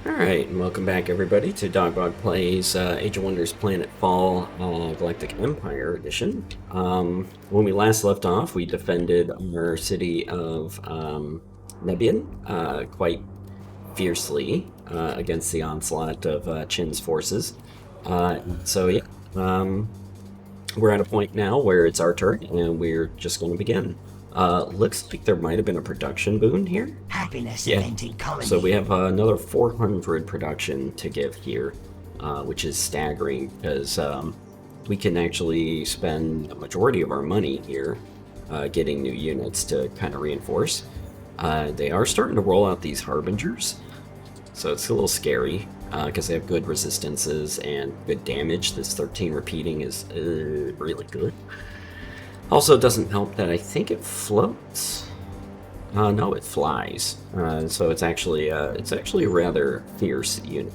Alright, and welcome back everybody to Dogbog Plays Age of Wonders Planetfall Galactic Empire Edition. When we last left off, we defended our city of Nebian quite fiercely against the onslaught of Qin's forces. We're at a point now where it's our turn, and we're just going to begin. Looks like there might have been a production boon here. Happiness Yeah. inventing colony. So we have another 400 production to give here, which is staggering because we can actually spend a majority of our money here getting new units to kind of reinforce. They are starting to roll out these harbingers, so it's a little scary because they have good resistances and good damage. This 13 repeating is really good. Also, it doesn't help that I think it floats. No, it flies. So it's actually a rather fierce unit.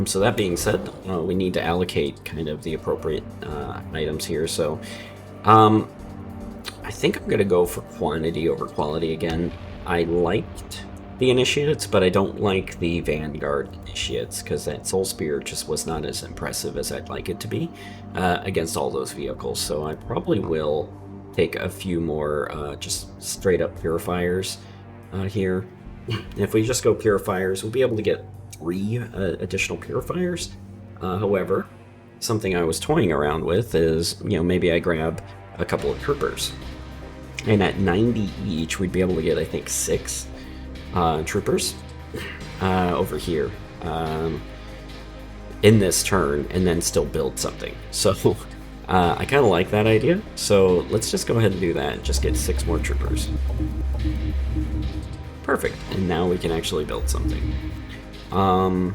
So that being said, we need to allocate kind of the appropriate items here. So I think I'm going to go for quantity over quality again. I liked the initiates, but I don't like the Vanguard initiates because that Soul Spear just was not as impressive as I'd like it to be against all those vehicles. So I probably will take a few more just straight up purifiers here. If we just go purifiers, we'll be able to get 3 additional purifiers. However, something I was toying around with is, maybe I grab a couple of troopers. And at 90 each, we'd be able to get, I think, 6 troopers over here in this turn, and then still build something. So I kind of like that idea. So let's just go ahead and do that and just get 6 more troopers. Perfect. And now we can actually build something. And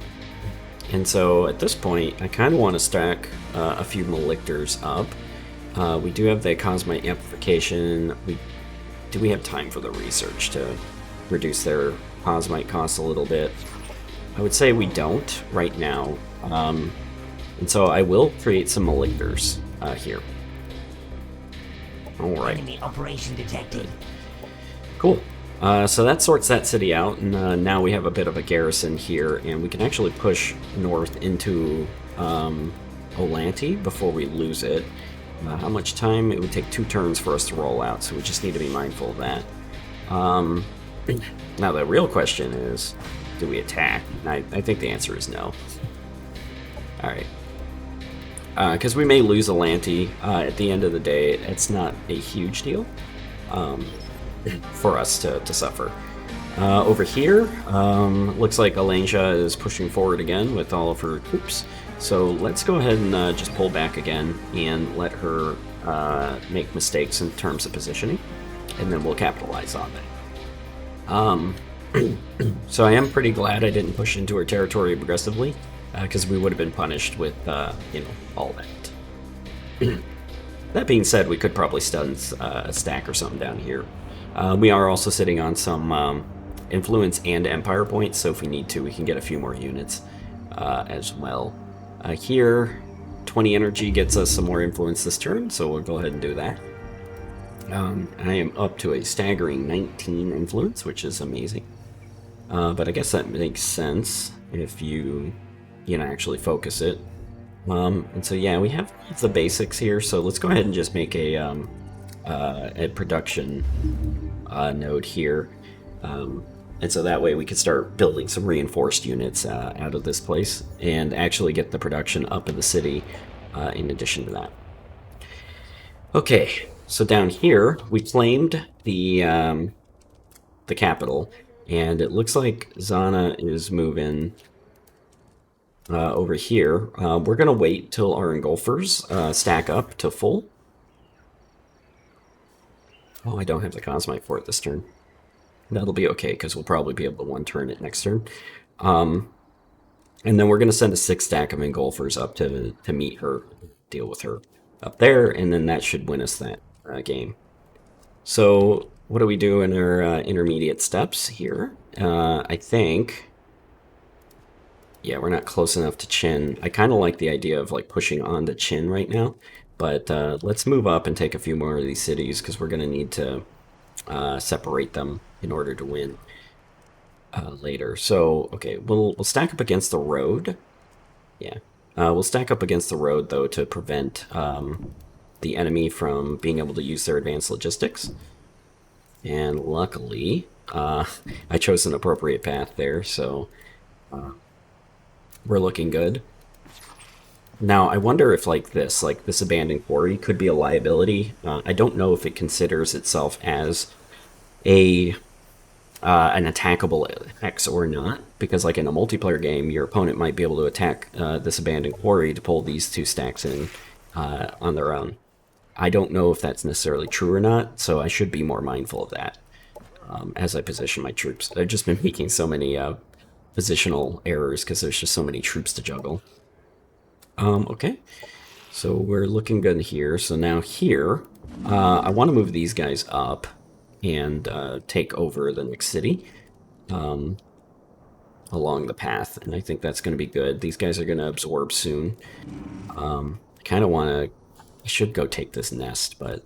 so at this point, I kind of want to stack a few Malictors up. We do have the Cosmite Amplification. Do we have time for the research to reduce their Cosmite costs a little bit? I would say we don't right now. And so I will create some Malictors here. Alright. Enemy operation detected. Cool. So that sorts that city out, and now we have a bit of a garrison here, and we can actually push north into Olanti before we lose it. How much time? It would take 2 turns for us to roll out, so we just need to be mindful of that. Now the real question is, do we attack? I think the answer is no. Alright. Because we may lose Olanti at the end of the day. It's not a huge deal for us to suffer. Over here, looks like Alansia is pushing forward again with all of her troops. So let's go ahead and just pull back again and let her make mistakes in terms of positioning, and then we'll capitalize on that. So I am pretty glad I didn't push into her territory aggressively, because we would have been punished with, all that. That being said, we could probably stun a stack or something down here. We are also sitting on some influence and empire points, so if we need to, we can get a few more units as well. Here, 20 energy gets us some more influence this turn, so we'll go ahead and do that. I am up to a staggering 19 influence, which is amazing. But I guess that makes sense if you actually focus it. And so yeah, we have the basics here, so let's go ahead and just make a production node here. And so that way we could start building some reinforced units out of this place and actually get the production up in the city in addition to that. Okay, so down here we claimed the capital, and it looks like Zana is moving over here. We're going to wait till our engulfers stack up to full. Oh, I don't have the Cosmite for it this turn. That'll be okay, because we'll probably be able to 1-turn it next turn. And then we're going to send a 6 stack of engulfers up to meet her, deal with her up there, and then that should win us that game. So what do we do in our intermediate steps here? I think, yeah, we're not close enough to Qin. I kind of like the idea of pushing on to Qin right now, but let's move up and take a few more of these cities, because we're going to need to separate them in order to win. later. So, okay, we'll stack up against the road. Yeah. We'll stack up against the road, though, to prevent the enemy from being able to use their advanced logistics. And luckily, I chose an appropriate path there, so we're looking good. Now, I wonder if, like this abandoned quarry could be a liability. I don't know if it considers itself as a an attackable hex or not, because like in a multiplayer game, your opponent might be able to attack this abandoned quarry to pull these 2 stacks in on their own. I don't know if that's necessarily true or not, so I should be more mindful of that as I position my troops. I've just been making so many positional errors because there's just so many troops to juggle. Okay, so we're looking good here. So now here, I want to move these guys up and take over the next city along the path, and I think that's going to be good. These guys are going to absorb soon. I kind of want to... I should go take this nest, but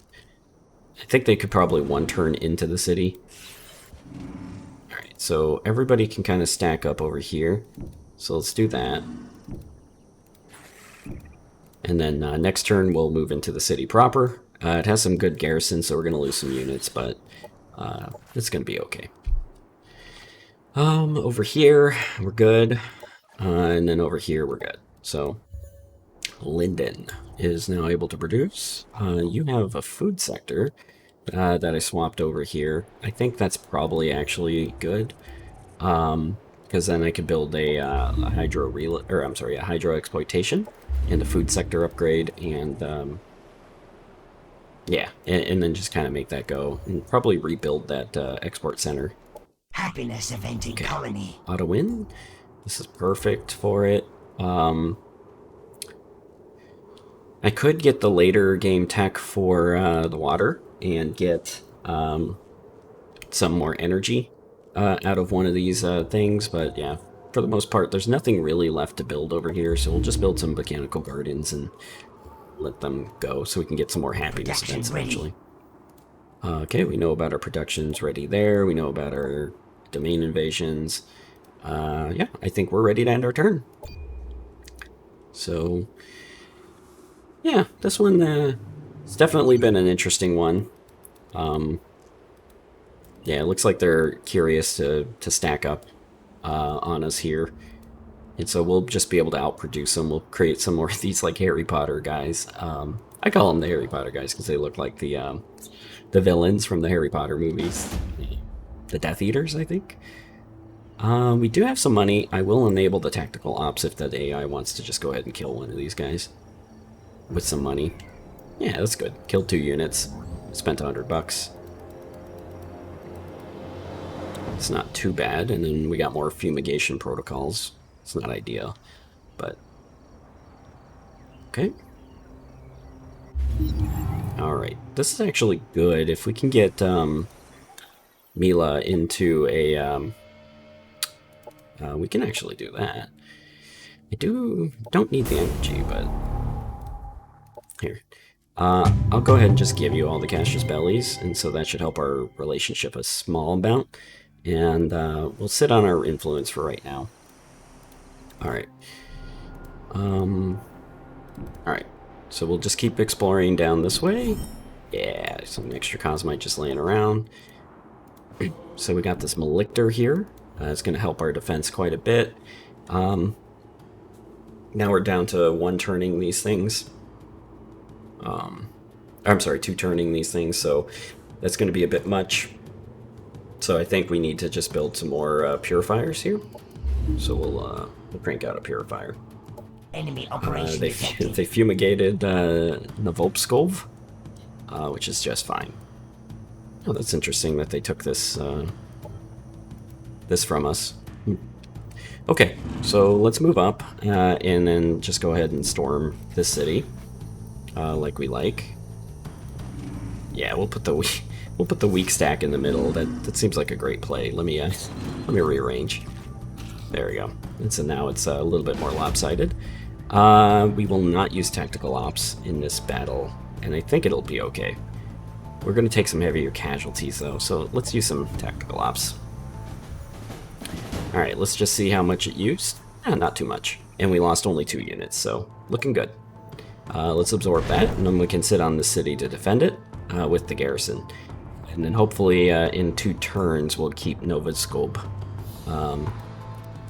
I think they could probably 1 turn into the city. Alright, so everybody can kind of stack up over here. So let's do that. And then next turn we'll move into the city proper. It has some good garrisons, so we're going to lose some units, but it's going to be okay. Over here, we're good. And then over here, we're good. So, Linden is now able to produce. You have a food sector that I swapped over here. I think that's probably actually good. Because then I could build a hydro exploitation and a food sector upgrade, and yeah, and then just kind of make that go and probably rebuild that export center. Happiness eventing colony. Auto win. This is perfect for it. I could get the later game tech for the water and get some more energy out of one of these things, but yeah, for the most part, there's nothing really left to build over here, so we'll just build some botanical gardens and let them go so we can get some more happiness events eventually. Okay, we know about our productions ready there. We know about our domain invasions. Yeah, I think we're ready to end our turn. So, yeah, this one it's definitely been an interesting one. Yeah, it looks like they're curious to stack up on us here. And so we'll just be able to outproduce them. We'll create some more of these like Harry Potter guys. I call them the Harry Potter guys because they look like the villains from the Harry Potter movies. The Death Eaters, I think. We do have some money. I will enable the tactical ops if that AI wants to just go ahead and kill one of these guys with some money. Yeah, that's good. Killed 2 units. Spent $100. It's not too bad. And then we got more fumigation protocols. It's not ideal, but okay. All right, this is actually good. If we can get Mila into a, we can actually do that. I don't need the energy, but here. I'll go ahead and just give you all the Cassius bellies, and so that should help our relationship a small amount. And we'll sit on our influence for right now. Alright. Alright. So we'll just keep exploring down this way. Yeah, some extra cosmite just laying around. So we got this Malictor here. It's going to help our defense quite a bit. Now we're down to 1 turning these things. I'm sorry, 2 turning these things, so that's going to be a bit much. So I think we need to just build some more purifiers here. So we'll crank out a purifier. Enemy operation they fumigated Novolpskov, which is just fine. Oh, that's interesting that they took this this from us. Okay, so let's move up and then just go ahead and storm this city like we like. Yeah, we'll put the weak stack in the middle. That seems like a great play. Let me rearrange. There we go. And so now it's a little bit more lopsided. We will not use tactical ops in this battle, and I think it'll be okay. We're going to take some heavier casualties, though, so let's use some tactical ops. Alright, let's just see how much it used. Not too much. And we lost only 2 units, so looking good. Let's absorb that, and then we can sit on the city to defend it with the garrison. And then hopefully in 2 turns we'll keep Novoskop.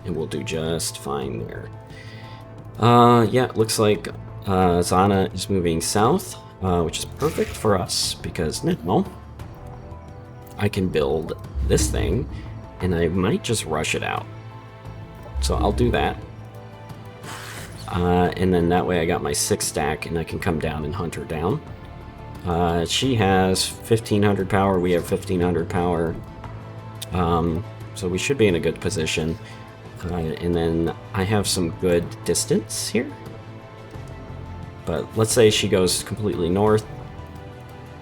And we'll do just fine there. Yeah, it looks like Zana is moving south, which is perfect for us because now I can build this thing, and I might just rush it out. So I'll do that. And then that way I got my 6 stack, and I can come down and hunt her down. She has 1500 power, we have 1500 power. So we should be in a good position. And then I have some good distance here. But let's say she goes completely north.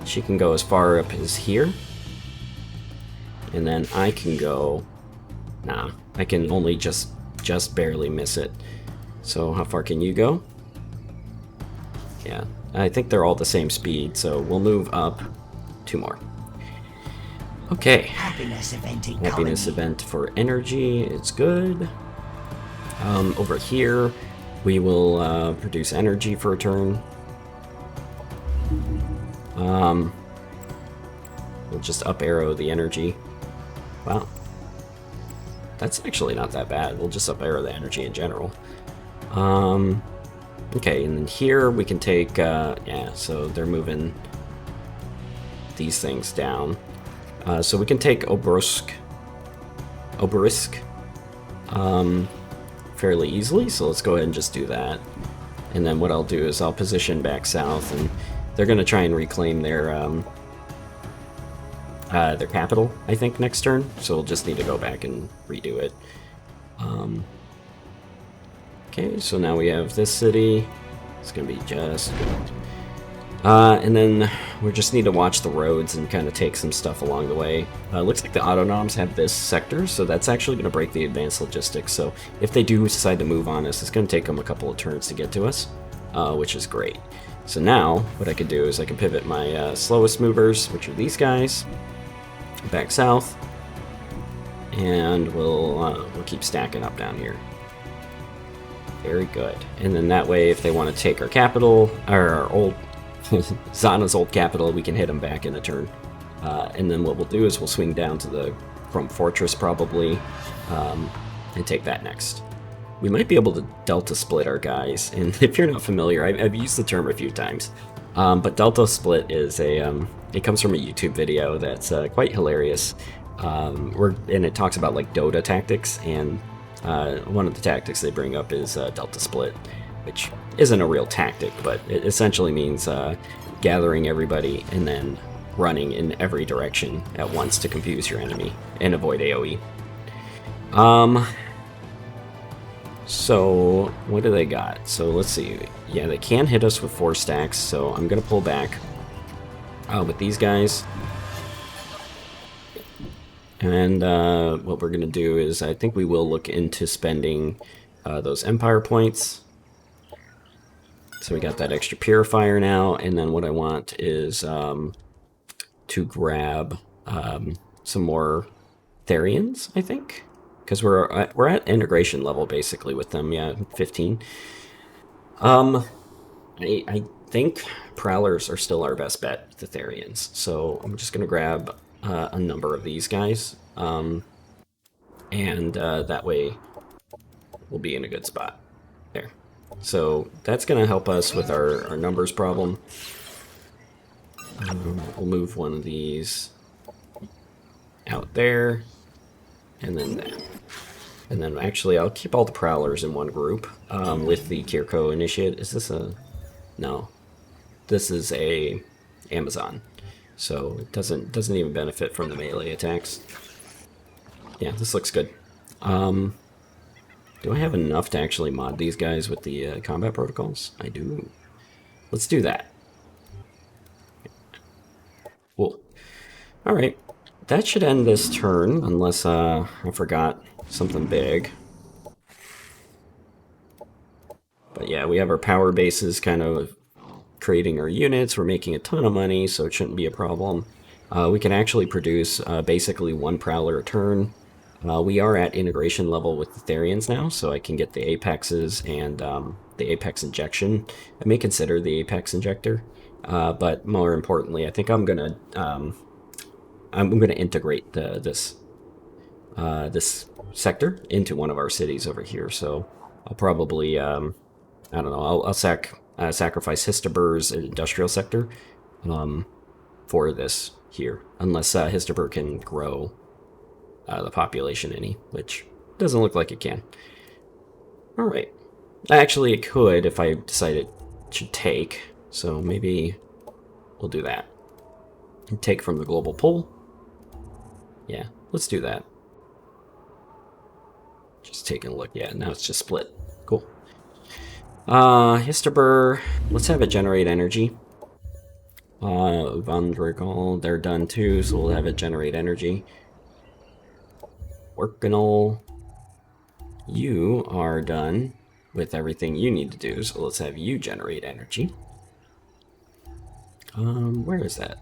She can go as far up as here. And then I can go... Nah, I can only just barely miss it. So how far can you go? Yeah, I think they're all the same speed, so we'll move up 2 more. Okay. Happiness event for energy. It's good. Over here, we will produce energy for a turn. We'll just up arrow the energy. Wow. That's actually not that bad. We'll just up arrow the energy in general. Okay, and then here we can take, yeah, so they're moving these things down. So we can take Obelisk fairly easily, so let's go ahead and just do that. And then what I'll do is I'll position back south, and they're going to try and reclaim their capital, I think, next turn, so we'll just need to go back and redo it. Okay, so now we have this city. It's going to be just good. And then we just need to watch the roads and kind of take some stuff along the way. Looks like the autonoms have this sector, so that's actually going to break the advanced logistics. So if they do decide to move on us, it's going to take them a couple of turns to get to us, which is great. So now what I could do is I can pivot my slowest movers, which are these guys, back south, and we'll keep stacking up down here. Very good. And then that way, if they want to take our capital, or our old Zana's old capital, we can hit them back in a turn. And then what we'll do is we'll swing down to the Chrome Fortress probably, and take that next. We might be able to Delta Split our guys, and if you're not familiar, I've used the term a few times, but Delta Split is it comes from a YouTube video that's quite hilarious, and it talks about like Dota tactics, and one of the tactics they bring up is Delta Split, which isn't a real tactic, but it essentially means gathering everybody and then running in every direction at once to confuse your enemy and avoid AoE. So what do they got? So let's see. Yeah, they can hit us with 4 stacks, so I'm gonna pull back with these guys. And what we're gonna do is I think we will look into spending those Empire points. So we got that extra Purifier now, and then what I want is to grab some more Therians, I think, because we're at integration level basically with them. Yeah, 15. I think Prowlers are still our best bet, the Therians. So I'm just gonna grab a number of these guys, and that way we'll be in a good spot. There. So that's going to help us with our numbers problem. We'll move one of these out there, and then that. And then actually I'll keep all the Prowlers in one group with the Kir'ko Initiate. Is this a... No. This is a Amazon. So it doesn't even benefit from the melee attacks. Yeah, this looks good. Do I have enough to actually mod these guys with the combat protocols? I do. Let's do that. Cool. Alright. That should end this turn, unless I forgot something big. But yeah, we have our power bases kind of creating our units. We're making a ton of money, so it shouldn't be a problem. We can actually produce basically 1 Prowler a turn. We are at integration level with the Therians now, so I can get the Apexes and the Apex Injection. I may consider the Apex Injector, but more importantly, I think I'm gonna integrate this sector into one of our cities over here. So I'll probably I don't know. I'll sacrifice Histobur's industrial sector for this here, unless Histobur can grow the population any, which doesn't look like it can. All right. Actually, it could if I decided it should take. So maybe we'll do that. And take from the global pool. Yeah, let's do that. Just taking a look. Yeah, now it's just split. Cool. Histobur, let's have it generate energy. Vandrigal, they're done too, so we'll have it generate energy. Workinal, you are done with everything you need to do, so let's have you generate energy. Where is that?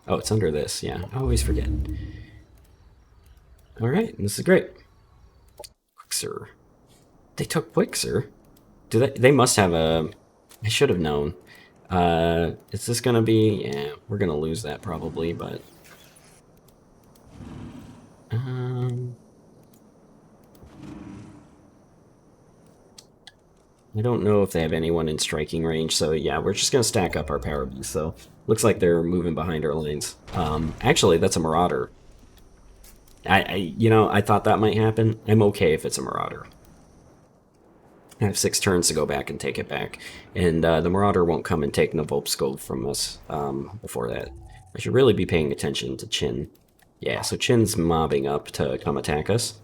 Oh, it's under this, yeah, I always forget. Alright, this is great. Quixer. They took Quixer? They must have a... I should have known. Is this gonna be... Yeah, we're gonna lose that probably, but... I don't know if they have anyone in striking range, so yeah, we're just gonna stack up our power beast, so... Looks like they're moving behind our lanes. Actually, that's a Marauder. You know, I thought that might happen. I'm okay if it's a Marauder. I have 6 turns to go back and take it back. And the Marauder won't come and take Novopskov from us before that. I should really be paying attention to Chin. Yeah, so Chin's mobbing up to come attack us.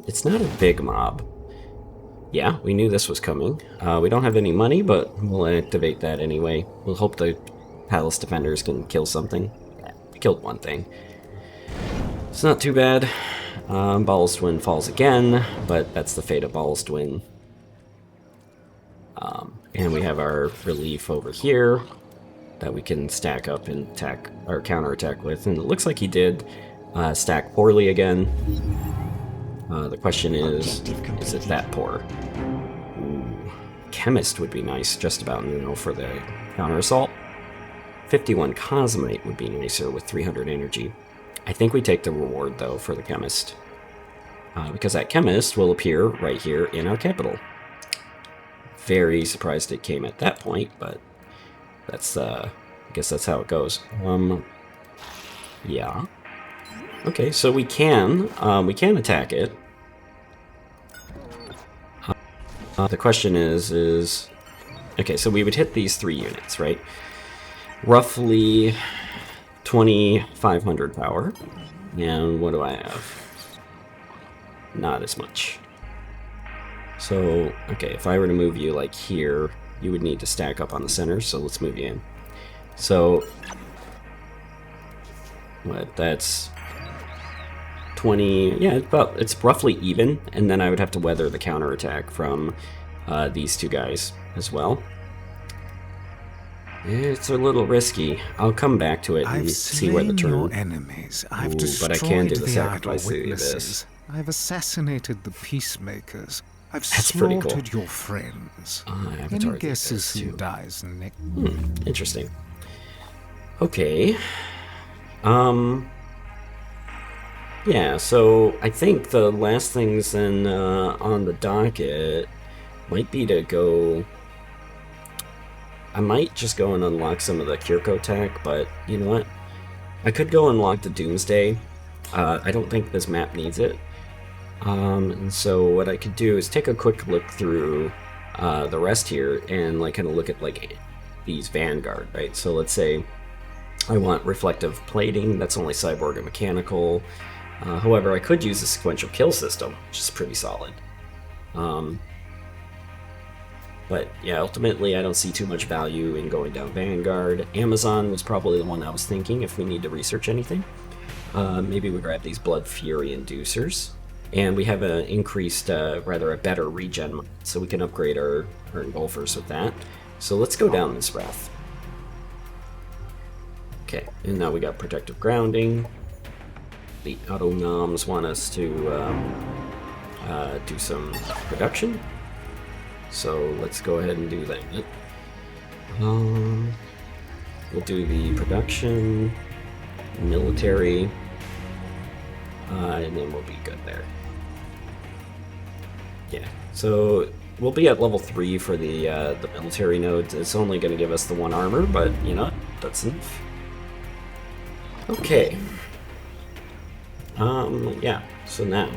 It's not a big mob. Yeah, we knew this was coming. We don't have any money, but we'll activate that anyway. We'll hope the Palace Defenders can kill something. Yeah, we killed one thing. It's not too bad. Ballistwin falls again, but that's the fate of Ballistwin. And we have our relief over here that we can stack up and attack or counterattack with. And it looks like he did stack poorly again. The question is it that poor? Ooh. Chemist would be nice, just about, you know, for the counter assault. 51 Cosmite would be nicer with 300 energy. I think we take the reward, though, for the Chemist. Because that Chemist will appear right here in our capital. Very surprised it came at that point, but that's, I guess that's how it goes. Yeah. Okay, so we can attack it. The question is... Okay, so we would hit these 3 units, right? Roughly 2,500 power. And what do I have? Not as much. So, okay, if I were to move you like here, you would need to stack up on the center, so let's move you in. So, what, that's 20, yeah, it's roughly even, and then I would have to weather the counterattack from these 2 guys as well. It's a little risky. I'll come back to it and see where the turn. Enemies. I've But I can do the destroyed sacrifice idle to do this. I've assassinated the peacemakers. I've That's pretty cool. slaughtered your friends. Avatar Any did guesses this who too. dies next? Interesting. Okay. Yeah, so I think the last things then on the docket might be to go... I might just go and unlock some of the Kir'ko tech, but you know what? I could go unlock the Doomsday. I don't think this map needs it. And so what I could do is take a quick look through the rest here and like kind of look at like these Vanguard, right? So let's say I want reflective plating. That's only cyborg and mechanical. However, I could use the sequential kill system, which is pretty solid. But yeah, ultimately I don't see too much value in going down Vanguard. Amazon was probably the one I was thinking if we need to research anything. Maybe we grab these Blood Fury Inducers. And we have an increased, rather a better regen, so we can upgrade our engulfers with that. So let's go down this path. Okay, and now we got protective grounding. The auto-noms want us to do some production. So let's go ahead and do that. We'll do the production, military, and then we'll be good there. Yeah, so we'll be at level 3 for the military nodes. It's only going to give us the 1 armor, but you know, that's enough. Okay. Yeah, so now...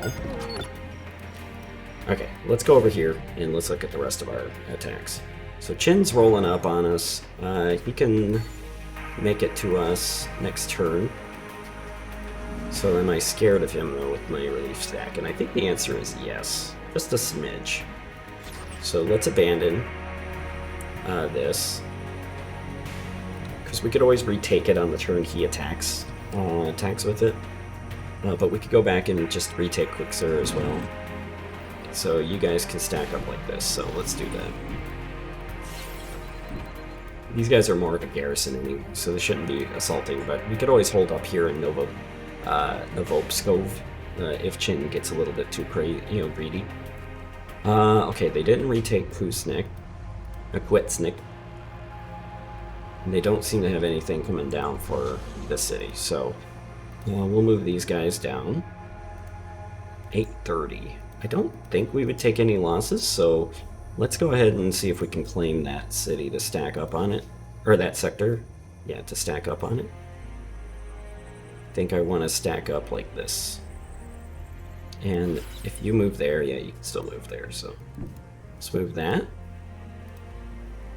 Okay, let's go over here and let's look at the rest of our attacks. So Chin's rolling up on us. He can make it to us next turn. So am I scared of him though with my relief stack? And I think the answer is yes. Just a smidge. So let's abandon this. Because we could always retake it on the turn he attacks with it. But we could go back and just retake Quixer as well. So you guys can stack up like this, so let's do that. These guys are more of a garrison anyway, so they shouldn't be assaulting, but we could always hold up here in Novopskov if Chin gets a little bit too greedy. Okay, they didn't retake Quitsnik. And they don't seem to have anything coming down for this city, so we'll move these guys down. 830. I don't think we would take any losses, so let's go ahead and see if we can claim that city to stack up on it. Or that sector. Yeah, to stack up on it. I think I want to stack up like this. And if you move there, yeah, you can still move there, so let's move that.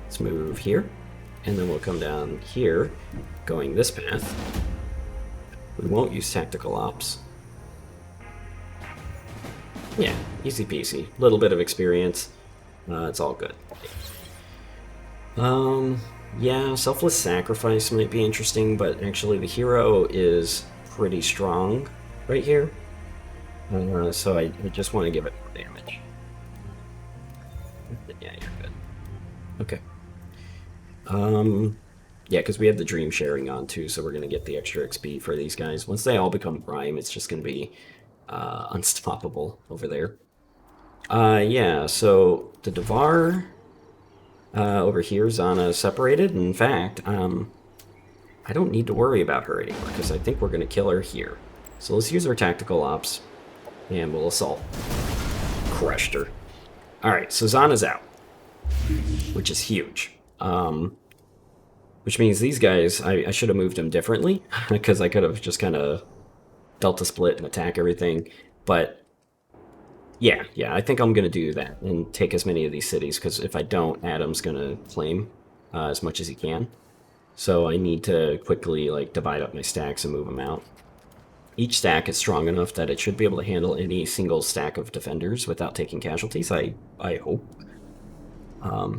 Let's move here. And then we'll come down here, going this path. We won't use tactical ops. Yeah, easy peasy. Little bit of experience. It's all good. Yeah, selfless sacrifice might be interesting, but actually the hero is pretty strong right here. So I just want to give it more damage. Yeah, you're good. Okay. Yeah, because we have the dream sharing on too, so we're going to get the extra XP for these guys. Once they all become prime, it's just going to be unstoppable over there. Yeah, so the Devar over here, Zana separated. In fact, I don't need to worry about her anymore because I think we're going to kill her here. So let's use our tactical ops and we'll assault. Crushed her. Alright, so Zana's out, which is huge. Which means these guys, I should have moved them differently because I could have just kind of delta split and attack everything. But yeah, I think I'm going to do that and take as many of these cities because if I don't, Adam's going to claim as much as he can. So I need to quickly like divide up my stacks and move them out. Each stack is strong enough that it should be able to handle any single stack of defenders without taking casualties, I hope.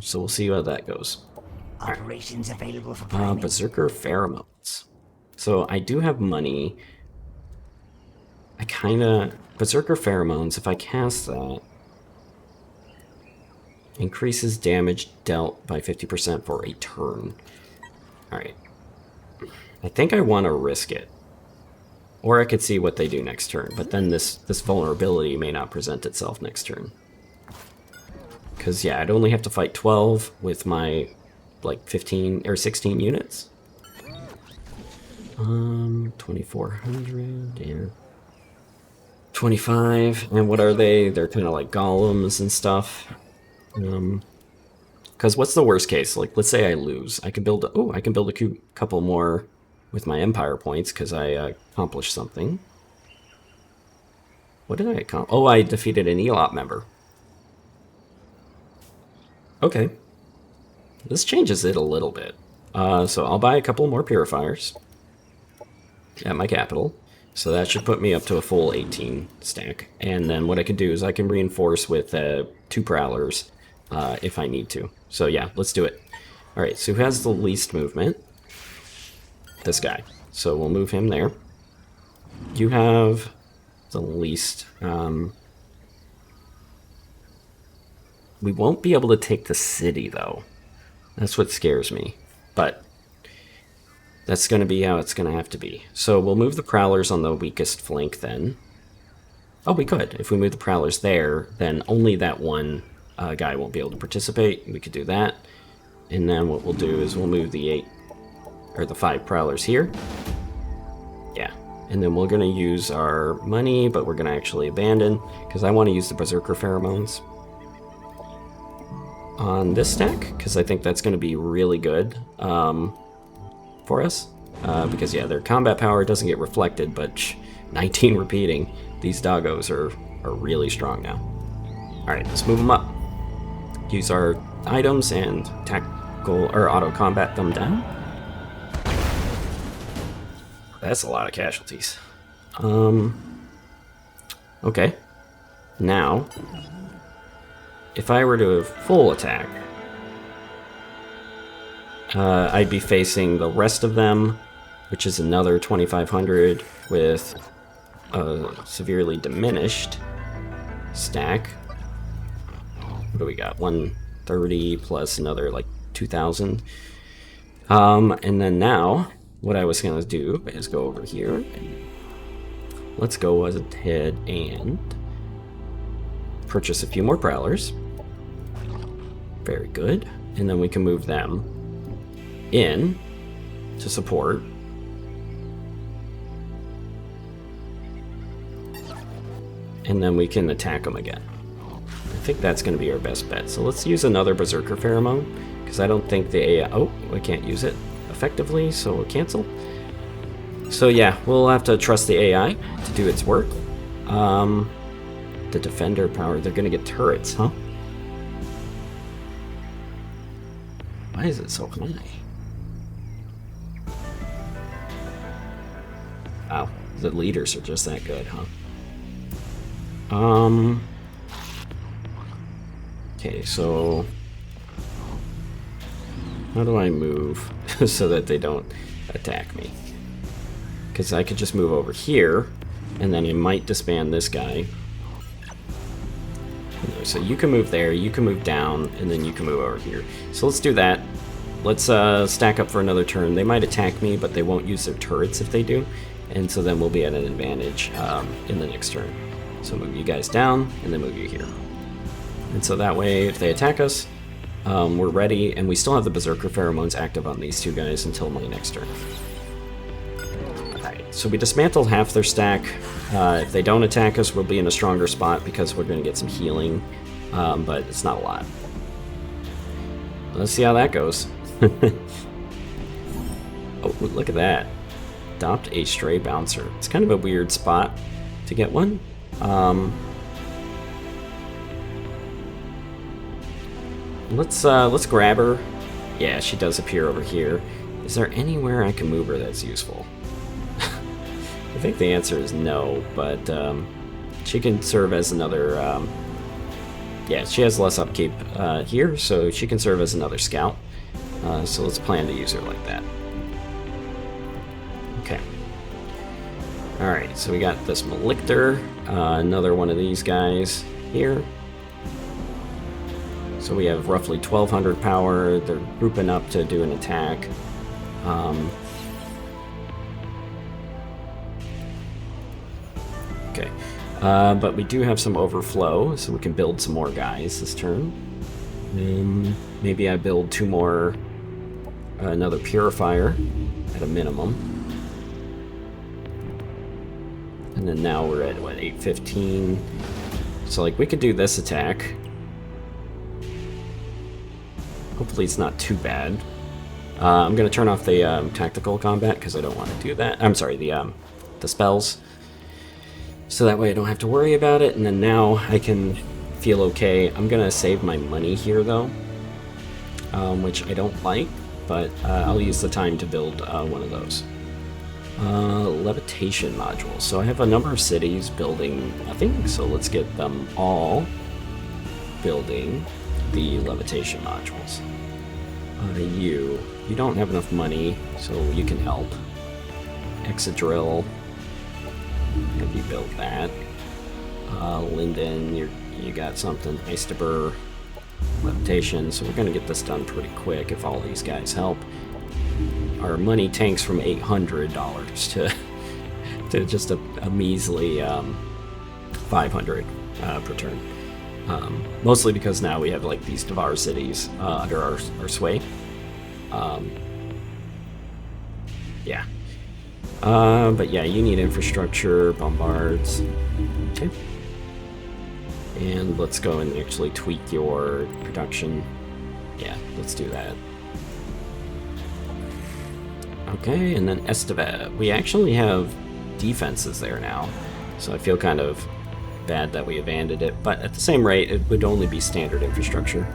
So we'll see how that goes. Operations available for priming. Berserker Pheromones. So I do have money. Berserker Pheromones, if I cast that, increases damage dealt by 50% for a turn. Alright. I think I want to risk it. Or I could see what they do next turn, but then this vulnerability may not present itself next turn. Because, yeah, I'd only have to fight 12 with my, like, 15 or 16 units. 2,400, yeah. 25, and what are they? They're kind of like golems and stuff. Because what's the worst case? Like, let's say I lose. I can build a couple more with my empire points because I accomplished something. What did I accomplish? Oh, I defeated an ELOP member. Okay. This changes it a little bit. So I'll buy a couple more purifiers at my capital. So that should put me up to a full 18 stack. And then what I can do is I can reinforce with 2 prowlers if I need to. So yeah, let's do it. Alright, so who has the least movement? This guy. So we'll move him there. You have the least... We won't be able to take the city, though. That's what scares me. But That's going to be how it's going to have to be. So we'll move the Prowlers on the weakest flank then. Oh, we could. If we move the Prowlers there, then only that one guy won't be able to participate. We could do that. And then what we'll do is we'll move the 5 Prowlers here. Yeah. And then we're going to use our money, but we're going to actually abandon, because I want to use the Berserker Pheromones on this stack, because I think that's going to be really good for us. Because, yeah, their combat power doesn't get reflected, but 19 repeating. These doggos are really strong now. Alright, let's move them up. Use our items and tactical or auto combat them down. That's a lot of casualties. Okay. Now, if I were to full attack, I'd be facing the rest of them, which is another 2,500 with a severely diminished stack. What do we got? 130 plus another like 2,000. And then now, what I was going to do is go over here. Let's go ahead and purchase a few more Prowlers. Very good. And then we can move them in to support. And then we can attack them again. I think that's going to be our best bet. So let's use another Berserker Pheromone, because I don't think the AI... Oh, I can't use it effectively, so we'll cancel. So yeah, we'll have to trust the AI to do its work. The Defender power, they're going to get turrets, huh? Why is it so high? Wow, the leaders are just that good, huh? Okay, so how do I move so that they don't attack me? Because I could just move over here, and then it might disband this guy. So you can move there, you can move down, and then you can move over here. So let's do that. Let's stack up for another turn. They might attack me, but they won't use their turrets if they do. And so then we'll be at an advantage in the next turn. So move you guys down, and then move you here. And so that way, if they attack us, we're ready, and we still have the Berserker Pheromones active on these two guys until my next turn. Alright, so we dismantled half their stack. If they don't attack us, we'll be in a stronger spot because we're going to get some healing, but it's not a lot. Let's see how that goes. Oh, look at that. Adopt a stray bouncer. It's kind of a weird spot to get one. Let's grab her. Yeah, she does appear over here. Is there anywhere I can move her that's useful? I think the answer is no, but she can serve as another... yeah, she has less upkeep here, so she can serve as another scout. So let's plan to use her like that. Okay. Alright, so we got this Malictor, another one of these guys here. So we have roughly 1,200 power. They're grouping up to do an attack. Okay, but we do have some overflow, so we can build some more guys this turn. Maybe I build 2 more, another Purifier at a minimum. And then now we're at, what, 815? So, like, we could do this attack. Hopefully it's not too bad. I'm going to turn off the tactical combat because I don't want to do that. I'm sorry, the spells. So that way I don't have to worry about it. And then now I can feel okay. I'm going to save my money here, though, which I don't like. But I'll use the time to build one of those. Levitation modules. So I have a number of cities building nothing. So let's get them all building the levitation modules. You don't have enough money, so you can help. Exadrill, have you build that? Linden, you got something. Istaber, levitation. So we're gonna get this done pretty quick if all these guys help. our money tanks from $800 to just a measly 500 per turn. Mostly because now we have like these Devar cities under our sway. Yeah. But yeah, you need infrastructure, bombards. Okay. And let's go and actually tweak your production. Yeah, let's do that. Okay, and then Estevad. We actually have defenses there now, so I feel kind of bad that we abandoned it, but at the same rate, it would only be standard infrastructure,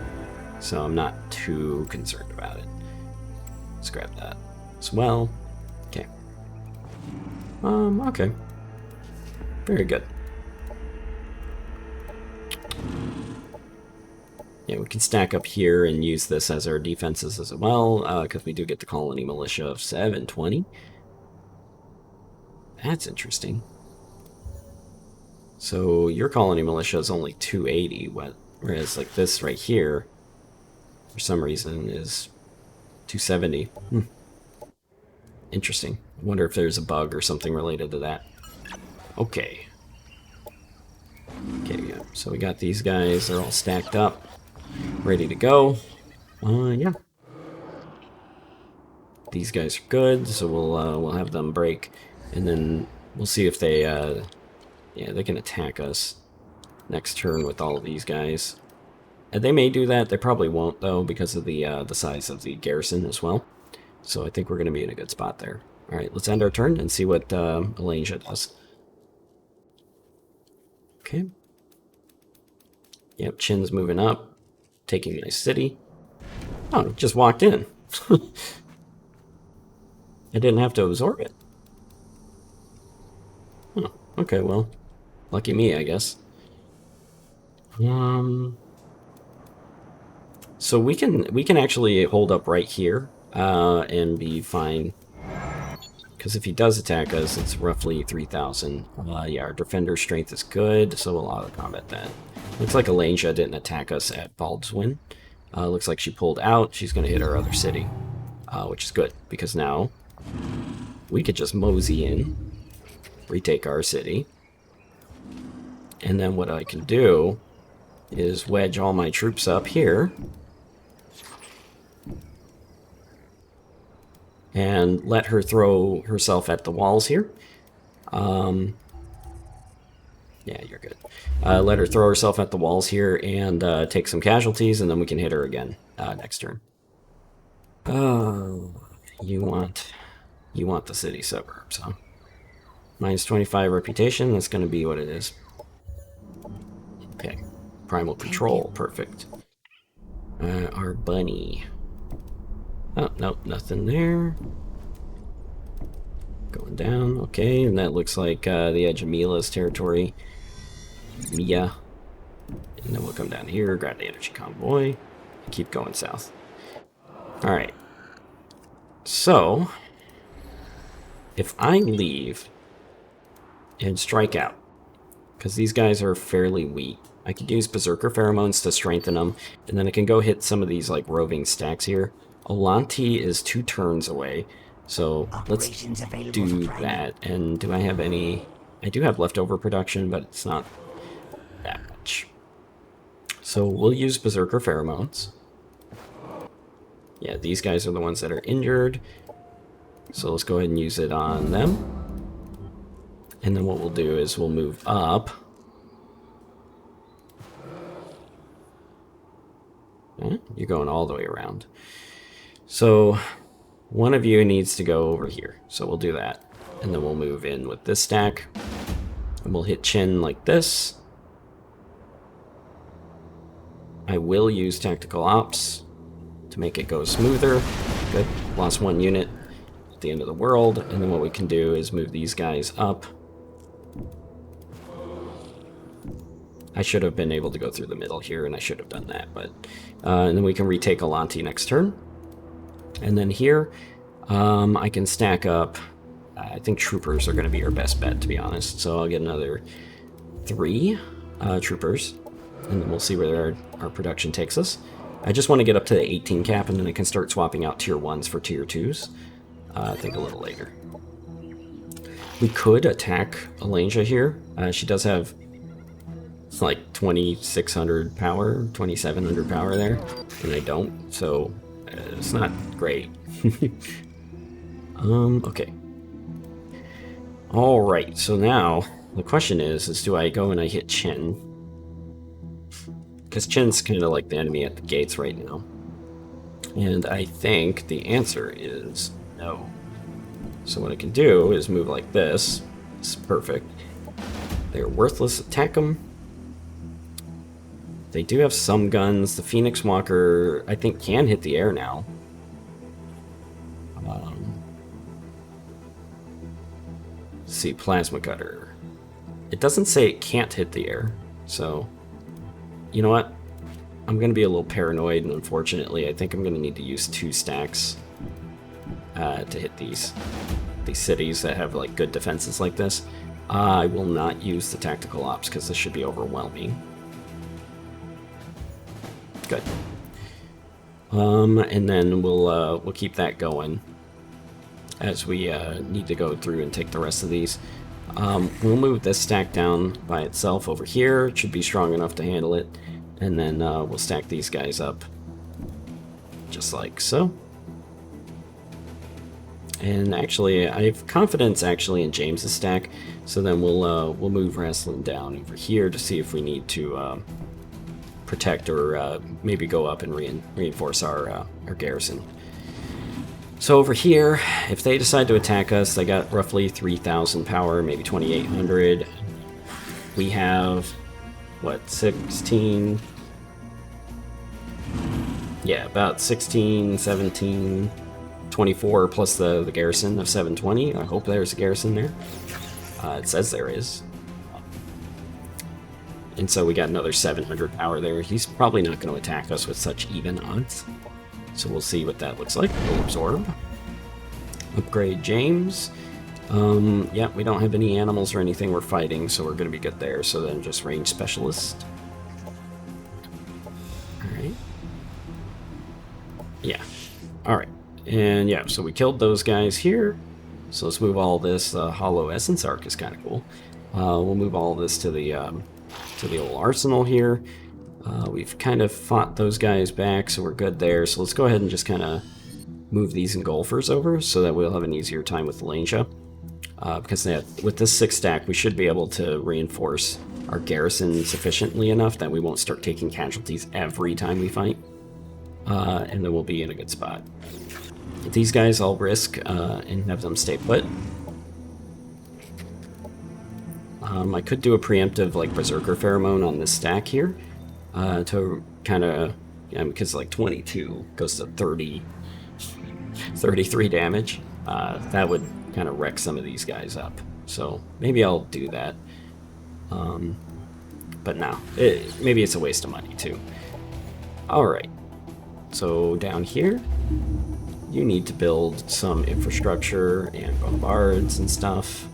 so I'm not too concerned about it. Let's grab that as well. Okay. Okay. Very good. Yeah, we can stack up here and use this as our defenses as well, because we do get the colony militia of 720. That's interesting. So your colony militia is only 280, whereas like this right here, for some reason, is 270. Interesting. I wonder if there's a bug or something related to that. Okay. Okay, yeah. So we got these guys. They're all stacked up, ready to go. Yeah. These guys are good, so we'll have them break, and then we'll see if they yeah, they can attack us next turn with all of these guys. And they may do that. They probably won't though, because of the size of the garrison as well. So I think we're going to be in a good spot there. All right, let's end our turn and see what Elancia does. Okay. Yep, Chin's moving up, taking my city. Oh, it just walked in. I didn't have to absorb it. Oh, okay, well, lucky me, I guess. So we can actually hold up right here and be fine. Because if he does attack us, it's roughly 3,000. Yeah, our defender strength is good, so we'll auto-combat that. Looks like Elancia didn't attack us at Baldwin. Looks like she pulled out. She's going to hit our other city, which is good, because now we could just mosey in, retake our city, and then what I can do is wedge all my troops up here and let her throw herself at the walls here. Yeah, you're good. Let her throw herself at the walls here and take some casualties, and then we can hit her again next turn. Oh, you want the city suburbs, huh? Minus 25 reputation, that's going to be what it is. Okay, primal control, perfect. Our bunny. Oh, nope, nothing there. Going down, okay, and that looks like the edge of Mila's territory. Mia. And then we'll come down here, grab the energy convoy, and keep going south. Alright. So, if I leave and strike out, because these guys are fairly weak, I could use Berserker Pheromones to strengthen them, and then I can go hit some of these like roving stacks here. Olanti is 2 turns away, so let's do that. And do I have any... I do have leftover production, but it's not that much. So we'll use Berserker Pheromones. Yeah, these guys are the ones that are injured, so let's go ahead and use it on them. And then what we'll do is we'll move up. Okay, you're going all the way around. So one of you needs to go over here. So we'll do that. And then we'll move in with this stack. And we'll hit Chin like this. I will use Tactical Ops to make it go smoother. Good. Lost 1 unit at the end of the world. And then what we can do is move these guys up. I should have been able to go through the middle here, and I should have done that. But and then we can retake Olanti next turn. And then here, I can stack up. I think troopers are going to be our best bet, to be honest. So I'll get another 3 troopers, and then we'll see where our production takes us. I just want to get up to the 18 cap, and then I can start swapping out tier 1s for tier 2s. I think a little later. We could attack Alansia here. She does have like 2,600 power, 2,700 power there, and I don't, so it's not great. Okay. Alright, so now the question is do I go and I hit Chen? Because Chen's kind of like the enemy at the gates right now. And I think the answer is no. So what I can do is move like this. It's perfect. They're worthless. Attack them. They do have some guns. The Phoenix Walker, I think, can hit the air now. Let's see, Plasma Cutter. It doesn't say it can't hit the air, so you know what? I'm going to be a little paranoid, and unfortunately, I think I'm going to need to use 2 stacks to hit these cities that have like good defenses like this. I will not use the tactical ops because this should be overwhelming. Good. And then we'll keep that going as we need to go through and take the rest of these. We'll move this stack down by itself over here. It should be strong enough to handle it. And then we'll stack these guys up just like so. And actually, I have confidence actually in James's stack. So then we'll move Wrestling down over here to see if we need to protect or maybe go up and reinforce our garrison. So over here, if they decide to attack us, they got roughly 3,000 power, maybe 2,800. We have, what, 16? Yeah, about 16, 17, 24 plus the garrison of 720. I hope there's a garrison there. It says there is. And so we got another 700 power there. He's probably not going to attack us with such even odds. So we'll see what that looks like. We'll absorb. Upgrade James. Yeah, we don't have any animals or anything we're fighting, so we're going to be good there. So then just range specialist. Alright. Yeah. Alright. And yeah, so we killed those guys here. So let's move all this. Hollow Essence Arc is kind of cool. We'll move all this to the old arsenal here. We've kind of fought those guys back, so we're good there. So let's go ahead and just kind of move these engulfers over so that we'll have an easier time with Alansia. Because with this 6 stack, we should be able to reinforce our garrison sufficiently enough that we won't start taking casualties every time we fight. And then we'll be in a good spot. These guys I'll risk and have them stay put. I could do a preemptive like Berserker Pheromone on this stack here to kind of, because like 22 goes to 33 damage. That would kind of wreck some of these guys up. So maybe I'll do that. But no, maybe it's a waste of money too. Alright, so down here, you need to build some infrastructure and bombards and stuff.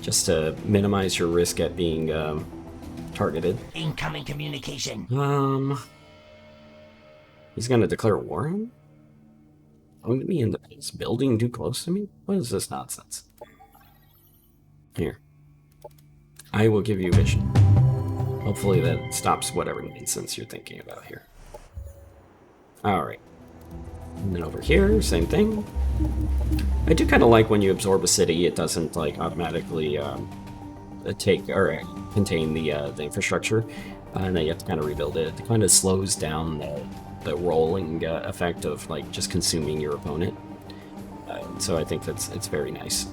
Just to minimize your risk at being targeted. Incoming communication. He's gonna declare war on me? I'm gonna be in this building too close to me? What is this nonsense? Here. I will give you vision. Hopefully that stops whatever nonsense you're thinking about here. Alright. And then over here, same thing. I do kind of like when you absorb a city, it doesn't like automatically take or contain the infrastructure, and then you have to kind of rebuild it. It kind of slows down the rolling effect of like just consuming your opponent. So I think it's very nice.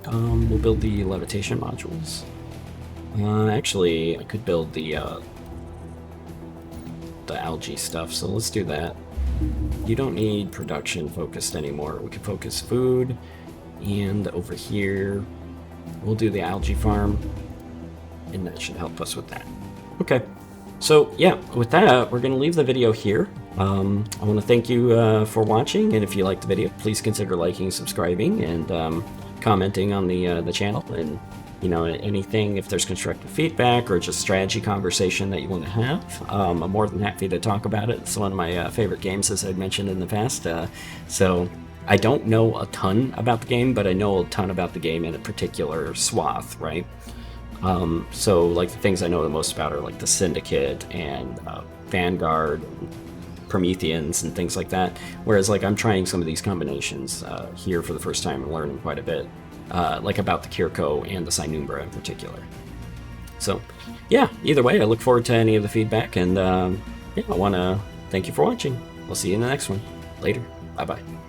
We'll build the levitation modules. Actually, I could build the algae stuff, so let's do that. You don't need production focused anymore. We can focus food, and over here we'll do the algae farm, and that should help us with that. Okay, so yeah, with that, we're gonna leave the video here. I want to thank you for watching, and if you liked the video, please consider liking, subscribing, and commenting on the channel, and you know, anything, if there's constructive feedback or just strategy conversation that you want to have, I'm more than happy to talk about it. It's one of my favorite games, as I'd mentioned in the past. So I don't know a ton about the game, but I know a ton about the game in a particular swath, right? So like the things I know the most about are like the Syndicate and Vanguard, and Prometheans and things like that. Whereas like I'm trying some of these combinations here for the first time and learning quite a bit, like about the Kir'ko and the Psynumbra in particular. So yeah, either way, I look forward to any of the feedback, and yeah, I want to thank you for watching. We'll see you in the next one. Later. Bye-bye.